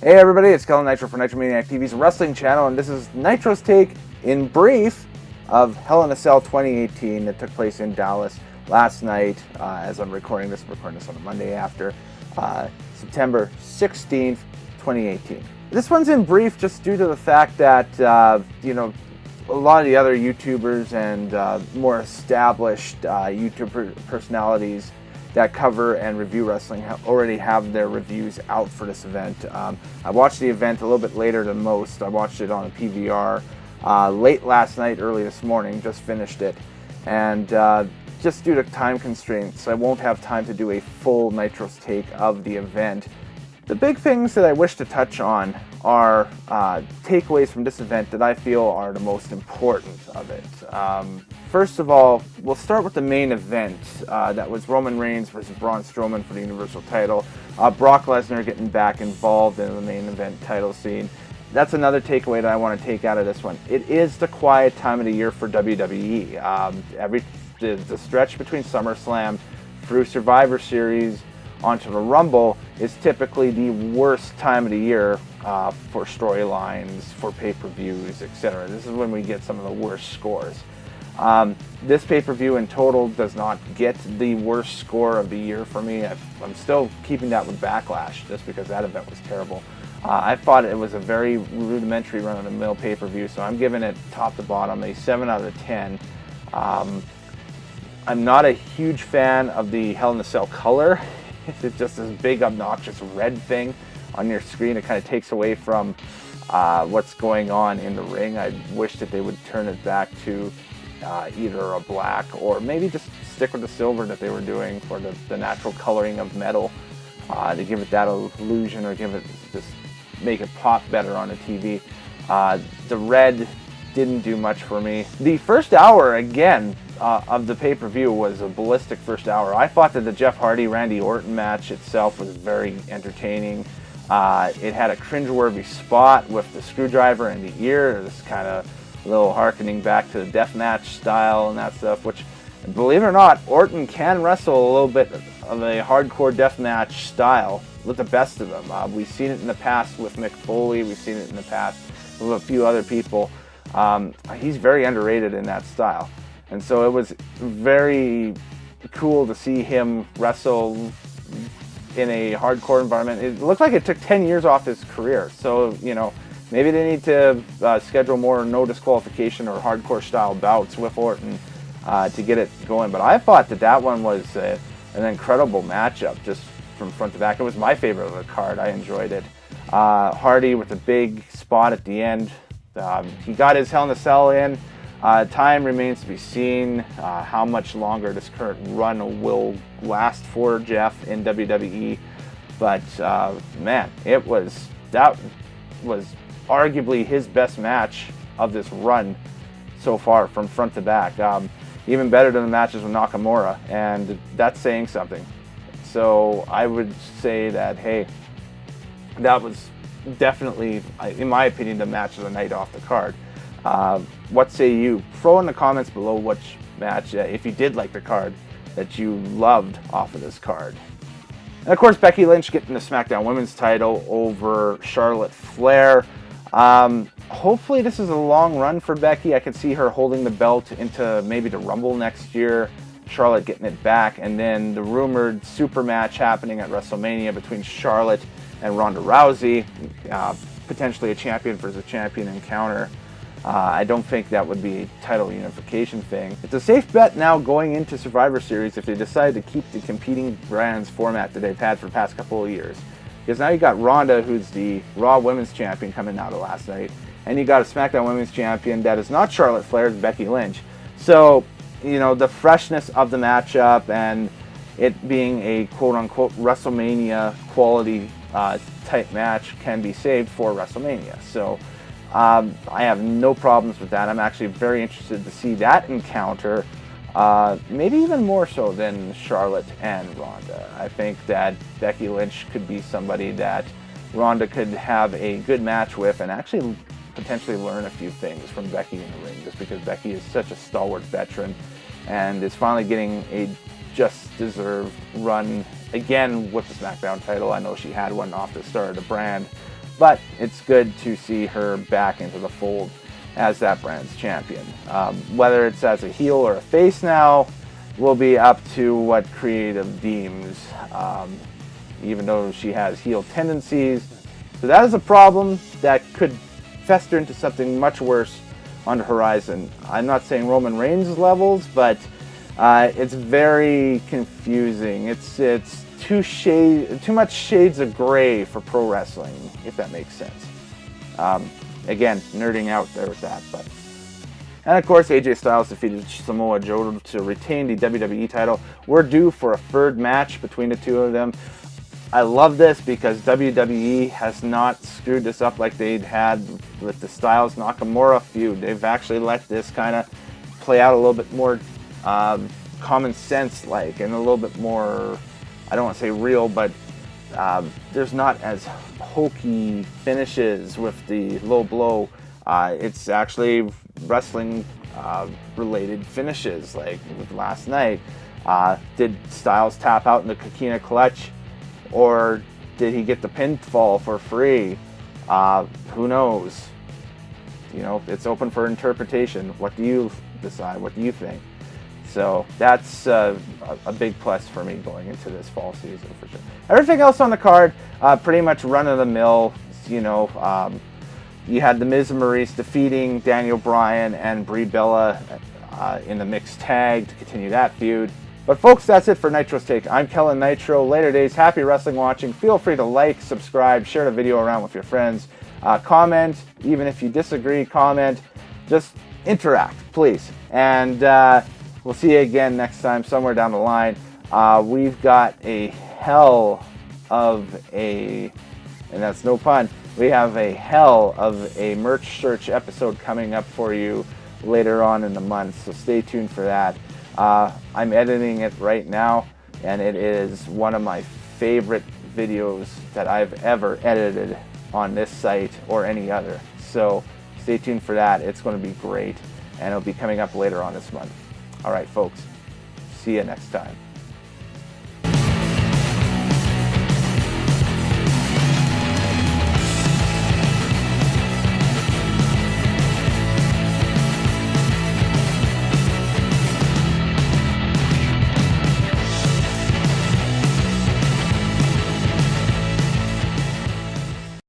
Hey everybody, it's Nitro for Nitromaniac TV's wrestling channel, and this is Nitro's take, in brief, of Hell in a Cell 2018 that took place in Dallas last night. As I'm recording this on a Monday after September 16th, 2018. This one's in brief just due to the fact that, a lot of the other YouTubers and more established YouTube personalities that cover and review wrestling already have their reviews out for this event. I watched the event a little bit later than most. I watched it on a PVR late last night, early this morning, just finished it. And just due to time constraints, I won't have time to do a full Nitro's take of the event. The big things that I wish to touch on are takeaways from this event that I feel are the most important of it. First of all, we'll start with the main event. That was Roman Reigns versus Braun Strowman for the Universal title. Brock Lesnar getting back involved in the main event title scene. That's another takeaway that I want to take out of this one. It is the quiet time of the year for WWE. The stretch between SummerSlam through Survivor Series onto the Rumble is typically the worst time of the year for storylines, for pay-per-views, etc. This is when we get some of the worst scores. This pay-per-view in total does not get the worst score of the year for me. I'm still keeping that with Backlash just because that event was terrible. I thought it was a very rudimentary run-of-the-mill pay-per-view, so I'm giving it top to bottom a 7 out of 10. I'm not a huge fan of the Hell in a Cell color. It's just this big obnoxious red thing on your screen. It kind of takes away from what's going on in the ring. I wish that they would turn it back to either a black or maybe just stick with the silver that they were doing for the natural coloring of metal to give it that illusion, or just make it pop better on the TV. The red didn't do much for me. The first hour, again, of the pay-per-view was a ballistic first hour. I thought that the Jeff Hardy-Randy Orton match itself was very entertaining. It had a cringeworthy spot with the screwdriver in the ear. It was kind of a little harkening back to the deathmatch style and that stuff, which, believe it or not, Orton can wrestle a little bit of a hardcore deathmatch style with the best of them. We've seen it in the past with Mick Foley. We've seen it in the past with a few other people. He's very underrated in that style. And so it was very cool to see him wrestle in a hardcore environment. It looked like it took 10 years off his career. So, maybe they need to schedule more no disqualification or hardcore style bouts with Orton to get it going. But I thought that one was an incredible matchup just from front to back. It was my favorite of the card. I enjoyed it. Hardy with a big spot at the end. He got his Hell in a Cell in. Time remains to be seen how much longer this current run will last for Jeff in WWE. But man, that was arguably his best match of this run so far from front to back. Even better than the matches with Nakamura, and that's saying something. So I would say that, hey, that was definitely, in my opinion, the match of the night off the card. What say you? Throw in the comments below which match, if you did like the card, that you loved off of this card. And of course, Becky Lynch getting the SmackDown Women's title over Charlotte Flair. Hopefully this is a long run for Becky. I can see her holding the belt into maybe the Rumble next year, Charlotte getting it back, and then the rumored super match happening at WrestleMania between Charlotte and Ronda Rousey, potentially a champion versus champion encounter. I don't think that would be a title unification thing. It's a safe bet now going into Survivor Series if they decide to keep the competing brands format that they've had for the past couple of years. Because now you got Ronda, who's the Raw Women's Champion, coming out of last night, and you got a SmackDown Women's Champion that is not Charlotte Flair, it's Becky Lynch. So, the freshness of the matchup and it being a quote-unquote WrestleMania quality type match can be saved for WrestleMania. So I have no problems with that. I'm actually very interested to see that encounter, maybe even more so than Charlotte and Ronda. I think that Becky Lynch could be somebody that Ronda could have a good match with and actually potentially learn a few things from Becky in the ring, just because Becky is such a stalwart veteran and is finally getting a just deserved run again with the SmackDown title. I know she had one off the start of the brand, but it's good to see her back into the fold as that brand's champion. Whether it's as a heel or a face now will be up to what creative deems, even though she has heel tendencies. So that is a problem that could fester into something much worse on the horizon. I'm not saying Roman Reigns levels, but it's very confusing. It's too much shades of gray for pro wrestling, if that makes sense. Again, nerding out there with that. And of course, AJ Styles defeated Samoa Joe to retain the WWE title. We're due for a third match between the two of them. I love this because WWE has not screwed this up like they'd had with the Styles Nakamura feud. They've actually let this kind of play out a little bit more common sense like, and a little bit more, I don't want to say real, but there's not as hokey finishes with the low blow. It's actually wrestling related finishes, like with last night. Did Styles tap out in the Coquina Clutch, or did he get the pinfall for free? Who knows? You know, it's open for interpretation. What do you decide? What do you think? So that's a big plus for me going into this fall season for sure. Everything else on the card, pretty much run of the mill. You know, you had the Miz and Maurice defeating Daniel Bryan and Brie Bella in the mixed tag to continue that feud. But folks, that's it for Nitro's Take. I'm Kellen Nitro. Later days, happy wrestling watching. Feel free to like, subscribe, share the video around with your friends. Comment, even if you disagree, comment. Just interact, please. And we'll see you again next time, somewhere down the line. We've got a hell of a, and that's no pun, we have a hell of a merch search episode coming up for you later on in the month, so stay tuned for that. I'm editing it right now, and it is one of my favorite videos that I've ever edited on this site or any other. So stay tuned for that. It's going to be great, and it'll be coming up later on this month. All right, folks. See you next time.